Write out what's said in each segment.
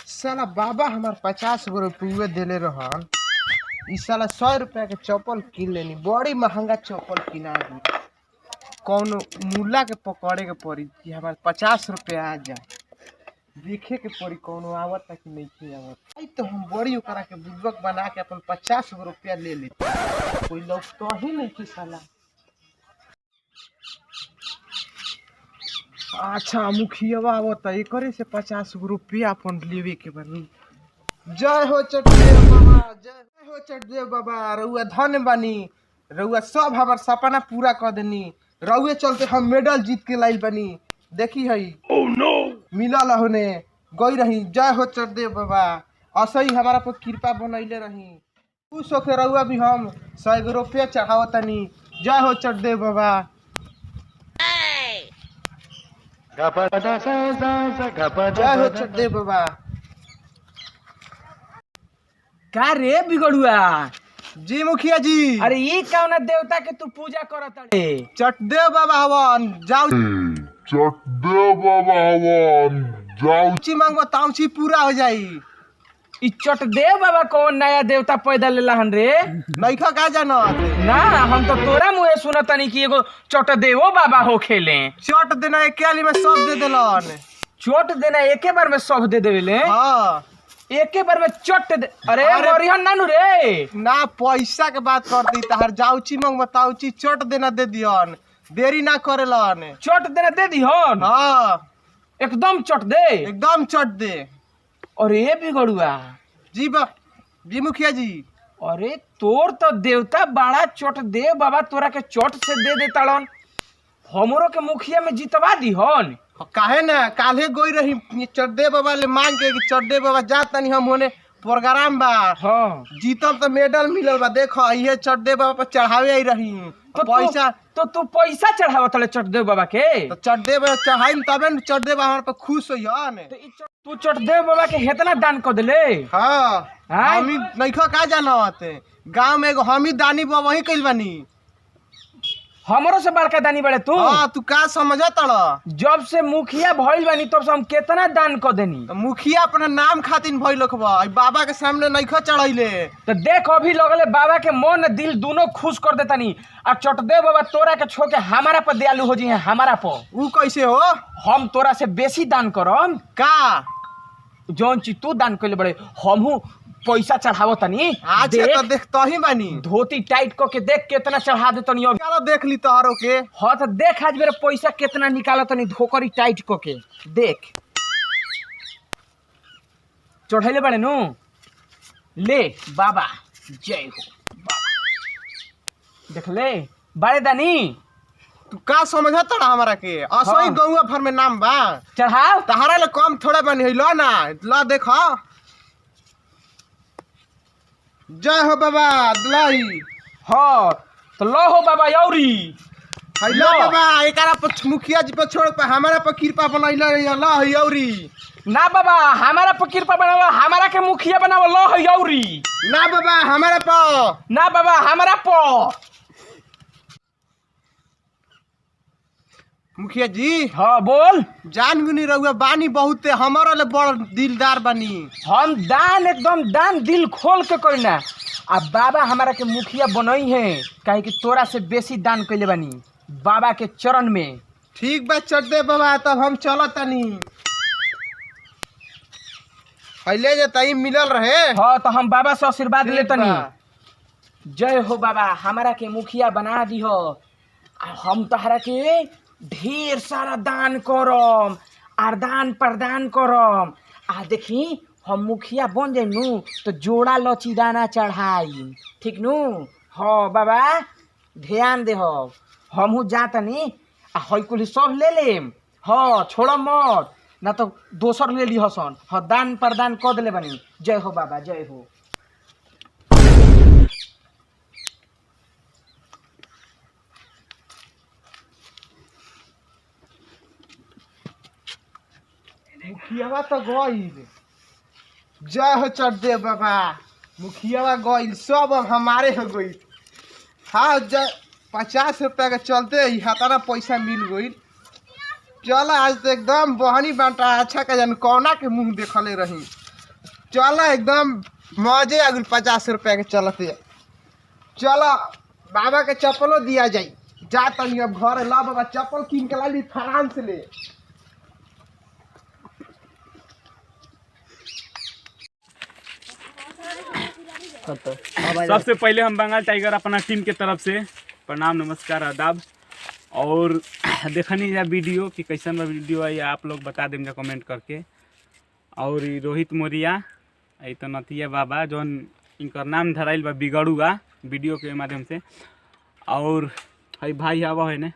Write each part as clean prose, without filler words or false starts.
साला बाबा हमार 50 गो रुपये दिले रहन। इस साला 100 रुपया के चप्पल किन लेनी, बड़ी महंगा चप्पल किना दी। कौनो मुल्ला के पकड़े के पड़ी कि हमारे 50 रुपया आ जाए, देखे के पड़ी कौनो आवत कि नहीं आवत। आई तो हम बड़ी ओकरा के बुर्बक बना के अपन 50 गो रुपया ले ली। कोई लोग तो ही नहीं कि साला। अच्छा मुखिया आवत एकरे से 50 गो रुपया अपन लेवे के बनी। जय हो चटदेव बाबा, जय हो चटदेव बाबा। रउआ धन बनी, रउआ सब हमार सपना पूरा कर देनी। रउए चलते हम मेडल जीत के लाइल बनी। देखी है मिलल होने गई रही। जय हो चटदेव बाबा, असही हमारा पर कृपा बनैले रही। खुश होके रउआ भी हम 100 गो रुपया चढ़ावतनी। जय हो चटदेव बाबा। जय हो चटदेव बाबा। का रे बिगड़ुआ? जी मुखिया जी। अरे ये कौन देवता के तू पूजा करत रे? चटदेव बाबा हवन। जाऊ चटदेव बाबा हवन। जाऊची मांगो ताऊची पूरा हो जाई। ई चटदेव बाबा कौन नया देवता पैदा लेला हन रे? नइखा का जानत ना, हम तो तोरा मुहे सुनतनी कि एगो चटदेवो बाबा हो खेले। चट देना एक आली में सब दे देलन। चोट देना एके बार में सब दे देवेले? हां एके बार में चट दे। अरे मरिहन नानू रे। ना पैसा के बात करती तहर जाऊची मांग बताऊची चट देना दे दियन, देरी ना करेलन। चट देना दे दिहन? हां एकदम चट दे, एकदम चट दे। अरे बिगड़ुआ जी मुखिया जी। अरे तोर तो देवता बड़ा चोट दे बाबा, तोरा के चोट से दे देताड़न। हमरो के मुखिया में जितवा दीहन। काहे ना, काल्हे गई रही चटदेव बाबा ले मांग के कि चटदेव बाबा जात तनी हम होने प्रोग्राम बा। हाँ जीतल तो मेडल मिलल बा। देखो ये चटदेव बाबा पर चढ़ावे आई रही तो पैसा। तो तू पैसा चढ़ावत ले चटदेव बाबा के? तो चटदेव बाबा चढ़ाई तबे न चटदेव बाबा पर खुश होयन। तो तू चटदेव बाबा के हेतना दान कर देले? हां हाँ? हम नइखा का जानत, गांव में एगो हम ही दानी बाबा ही कइल बानी। हमरो से बड़का दानी बड़े तू? हां तू का समझत र? जब से मुखिया भइल बानी तब से हम केतना दान कर देनी। तो मुखिया अपना नाम खातिर भइल लखबा, बाबा के सामने नइखा चढ़ाइले। तो देख अभी लगले बाबा के मन दिल दोनों खुश कर देतानी। आ चटदेव बाबा तोरा के छो के हमारा पर दयालु हो जी है। हमारा पर ऊ कैसे हो? हम तोरा से बेसी दान करम। का जौन चीज तू दान कइले बड़े हमहू पैसा चढ़ावतनी। आज तो देखता ही बानी। धोती टाइट क के देख केतना चढ़ा देतनी। अब चलो देख ली तोहरो के। हाँ तो देख आज मेरे पैसा कितना निकालतनी धोकरी टाइट क के देख। चढ़ैले बड़े नु ले बाबा। जय हो बाबा। देख ले बड़े दानी। तू का समझत र हमरा के? असही गौवा भर में नाम बा। चढ़ाओ तहरा ले कम थोड़े बनी है। लो ना लो देखो। जय हो बाबा दलाई। हाँ तो लो हो बाबा यौरी। हेलो बाबा एकरा पर मुखिया जी पर छोड़ पे हमारा पर कृपा बनैले लो यौरी। ना बाबा हमारा पर कृपा बनावा, हमारा के मुखिया बनावा। लो हो यौरी। ना बाबा हमारा पर। ना बाबा हमारा पर। मुखिया जी। हाँ बोल। जान गुनी रहुआ बानी बहुते, हमारा ले बड़ दिलदार बानी। हम दान एकदम दान दिल खोल के करना। आ बाबा हमारा के मुखिया बनई है काहे कि तोरा से बेसी दान कइले बानी बाबा के चरण में। ठीक बा चटदे बाबा, तब हम चलत तनी। पहले जे तई मिलल रहे। हाँ तो हम बाबा से आशीर्वाद लेतनी। जय हो बाबा, हमारा के मुखिया बना दी हो। हम तहरा के ढेर सारा दान करम, आदान प्रदान करम। आ देखी हम मुखिया बन जाए नु तो जोड़ा लची दाना चढ़ाई। ठीक नु? हाँ बाबा ध्यान दे हो। हमहू जातनी आ हई कुल सब ले लेम। हाँ छोड़ मत ना तो दोसर ले ली हसन। हाँ दान प्रदान कर देले बनी। जय हो बाबा जय हो। मुखिया तो गईल। जय हो चटदे बाबा। मुखिया गईल, सब अब हमारे हो गई। हाँ 50 रुपया के चलते ही हतारा पैसा मिल गई। चल आज तो एकदम बहनी बांटा अच्छा का जन कौना के मुंह देखले रही। चल एकदम मजे अगुल 50 रुपया के चलते। चल बाबा के चप्पलो दिया जाई। जा तनी अब घर ला बाबा चप्पल कीन के ला फ्रांस ले। सबसे पहले हम बंगाल टाइगर अपना टीम के तरफ से प्रणाम नमस्कार आदाब। और देखनी जा वीडियो कि कैसन बा वीडियो है आप लोग बता दें कमेंट करके। और ई रोहित मोरिया आई तो नतिया बाबा जौन इनकर नाम धराइल बा बिगड़ुआ वीडियो के माध्यम से। और हई भाई आवा है ने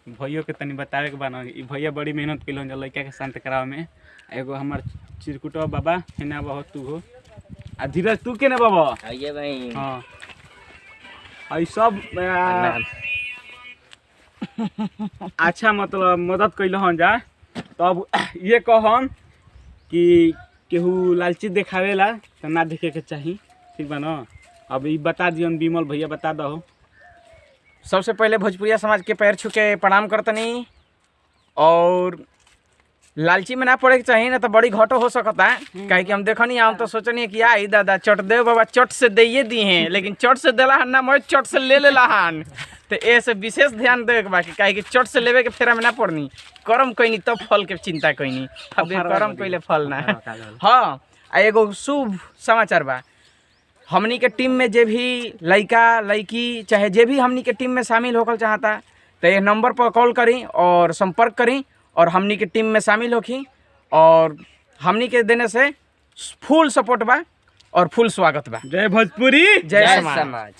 भैया के तनी बतावे के बा ना ई भैया बड़ी मेहनत कैलन लड़का के शांत करावे में। एगो हमार चिरकुटवा बाबा हेने आवा हो तू हो आ धीरज तू के ने बाबा आइए भाई। हाँ आई सब अच्छा मतलब मदद कैल हन जा। तब ये कहम कि केहू लालची देखावेला तो ना देखे के चाही, ठीक बा न। अब ई बता दियन विमल भैया बता दहो। सबसे पहले भोजपुरिया समाज के पैर छू के प्रणाम करतनी। और लालची में ना पड़े के चाहिए ना तो बड़ी घटो हो सकता है। काहे कि हम देखनी हम तो सोचनी कि आई दादा चट दे बाबा चट से दे दी हैं, लेकिन चट से देला हन ना मैं चट से ले लेला हन। तो ऐसे विशेष ध्यान देवे के बाकी काहे कि चट से लेवे के फेरा में ना पड़नी करम कईनी तब फल के चिंता कईनी। अब करम कइले फल ना। हाँ आ एगो शुभ समाचार बा। हमनी के टीम में जे भी लड़का लड़की चाहे जे भी हमनी के टीम में शामिल होकर चाहता तो ये नंबर पर कॉल करी और संपर्क करी और हमनी के टीम में शामिल होखी। और हमनी के देने से फुल सपोर्ट बा और फुल स्वागत बा। जय भोजपुरी जय समाज।